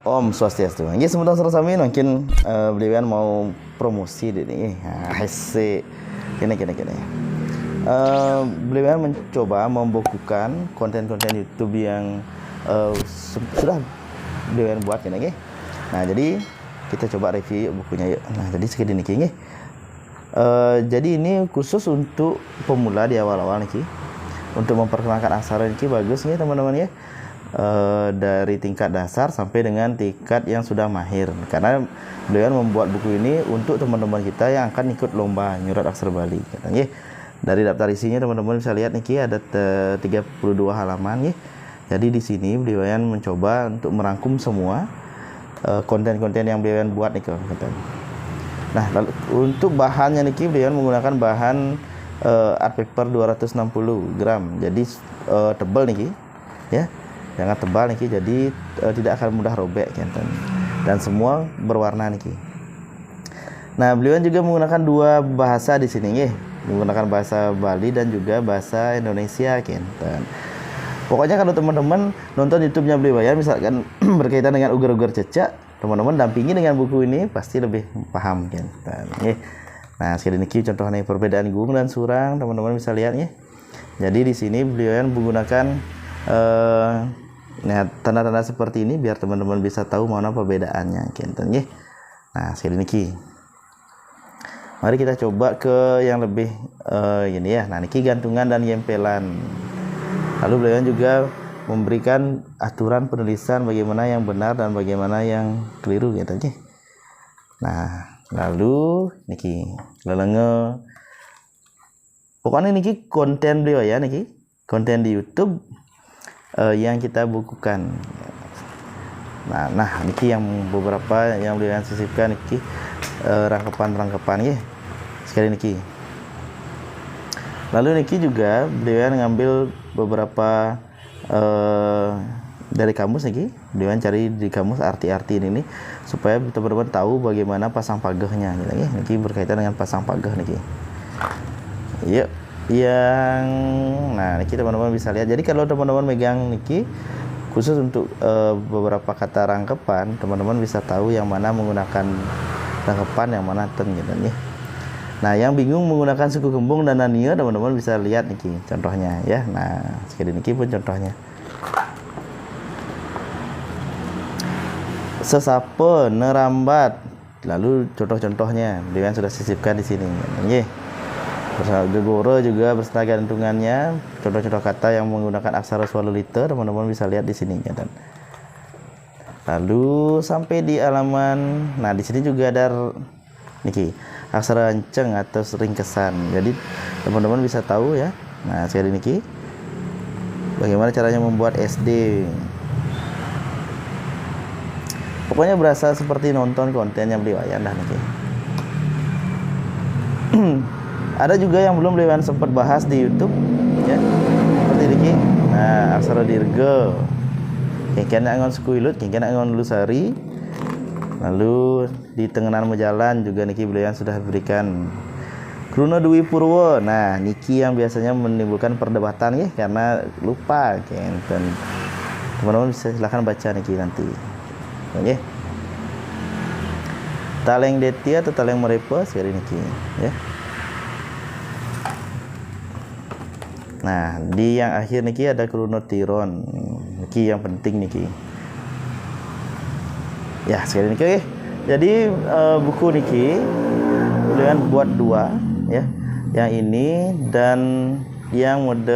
Om Swastiastu. Ini sebentar sami mungkin beliau mau promosi ini. Hasil kene. Beliau mencoba membukukan konten-konten YouTube yang sudah beliau buat kene. Nah, jadi kita coba review bukunya yuk. Nah, jadi segini nih. Jadi ini khusus untuk pemula di awal-awal nih. Untuk memperkenalkan aksara ini bagus nih teman-teman ya. Dari tingkat dasar sampai dengan tingkat yang sudah mahir, karena beliau membuat buku ini untuk teman-teman kita yang akan ikut lomba nyurat aksara Bali katanya. Dari daftar isinya teman-teman bisa lihat nih ada 32 halaman ya. Jadi di sini beliau mencoba untuk merangkum semua konten-konten yang beliau buat nih katanya. Nah, lalu untuk bahannya nih beliau menggunakan bahan art paper 260 gram. Jadi tebal nih ya. Jangan tebal nih, jadi tidak akan mudah robek dan semua berwarna nih. Nah, beliau juga menggunakan dua bahasa di sini ya, menggunakan bahasa Bali dan juga bahasa Indonesia Pokoknya kalau teman-teman nonton YouTube-nya beliau misalkan berkaitan dengan ugar-ugar cecak, teman-teman dampingi dengan buku ini pasti lebih paham Nah, sekali ini contohnya perbedaan gung dan surang, teman-teman bisa lihat ya. Jadi di sini beliau menggunakan nah, tanda-tanda seperti ini biar teman-teman bisa tahu mana perbedaannya Nah, sekali ini mari kita coba ke yang lebih ini ya. Nah, niki gantungan dan gempelan. Lalu beliau juga memberikan aturan penulisan bagaimana yang benar dan bagaimana yang keliru Nah, lalu niki lelenge. Pokoknya niki konten beliau ya, niki konten di YouTube yang kita bukukan. Nah niki yang beberapa yang beliau sisipkan niki rangkapan ya sekali niki. Lalu niki juga beliau ngambil beberapa dari kamus niki, beliau cari di kamus arti-arti ini supaya teman-teman tahu bagaimana pasang pagehnya niki berkaitan dengan pasang pageh niki. Yuk. Nah niki teman-teman bisa lihat. Jadi kalau teman-teman megang niki khusus untuk beberapa kata rangkapan, teman-teman bisa tahu yang mana menggunakan rangkapan, yang mana ten ya. Nah, yang bingung menggunakan suku gembung dan nania, teman-teman bisa lihat niki contohnya ya. Nah, sekali niki pun contohnya. Sesape, nerambat. Lalu contoh-contohnya beliau sudah sisipkan di sini. Nggih. Gegoro juga beserta gantungannya, contoh-contoh kata yang menggunakan aksara swalolita, teman-teman bisa lihat di sini Lalu sampai di halaman, nah di sini juga ada niki aksara enceng atau ringkesan. Jadi teman-teman bisa tahu ya. Nah, sekali niki bagaimana caranya membuat SD. Pokoknya berasa seperti nonton konten yang beliau dah niki. Ada juga yang belum beliau sempat bahas di YouTube ya. Seperti ini. Nah, aksara dirga. Kengkena ngon sekuilut, kengkena ngon lusari. Lalu di tenganan majalan juga niki beliau sudah berikan Kruna Dwi Purwo. Nah, niki yang biasanya menimbulkan perdebatan ya karena lupa teman-teman bisa silahkan baca niki nanti. Oke. Taleng Detia atau Taleng Merepa sekali niki ya. Nah, di yang akhir niki ada Kronotiron. Niki yang penting niki. Ya, sekali niki oke. Jadi buku niki beliau buat dua ya. Yang ini dan yang mode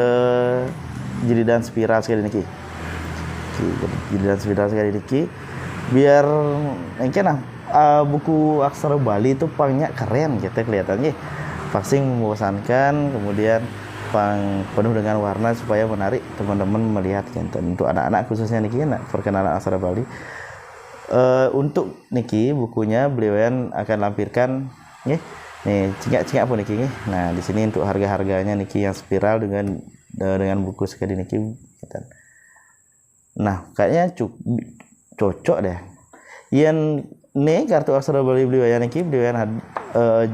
jilidan spiral sekali niki. Jilidan spiral sekali niki. Biar mungkin buku aksara Bali itu pangnya keren kita kelihatannya. Pasti membosankan, kemudian penuh dengan warna supaya menarik teman-teman melihat untuk anak-anak khususnya niki perkenalan aksara Bali. Untuk niki bukunya beliau akan lampirkan nih cingak-cingak pun niki. Nah, di sini untuk harga-harganya niki yang spiral dengan buku sekali niki. Nah, kayaknya cocok deh. Yang kartu aksara Bali beliau niki beliau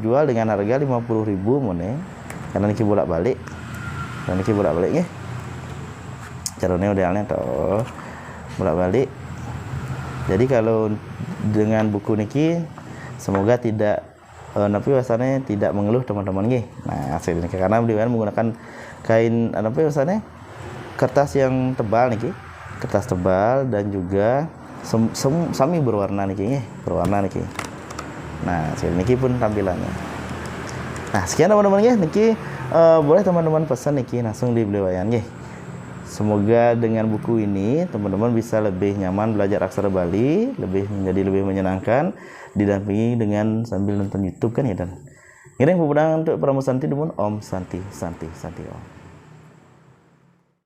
jual dengan harga 50.000 mone. Karena niki bolak-balik. Dan niki bolak-balik caranya udah tuh bolak-balik. Jadi kalau dengan buku niki semoga tidak tapi rasanya tidak mengeluh teman-teman nggih. Nah, karena beliau menggunakan kain kertas yang tebal niki, kertas tebal dan juga sami berwarna niki nggih, berwarna niki. Nah, niki pun tampilannya. Nah, sekian teman-teman nggih, niki boleh teman-teman pesan niki langsung di Blewayan nggih. Semoga dengan buku ini teman-teman bisa lebih nyaman belajar aksara Bali, menjadi lebih menyenangkan, didampingi dengan sambil nonton YouTube kan ya dan. Ngiring pemudangan untuk Pramu Santi Dumun Om Santi Santi Santi Om.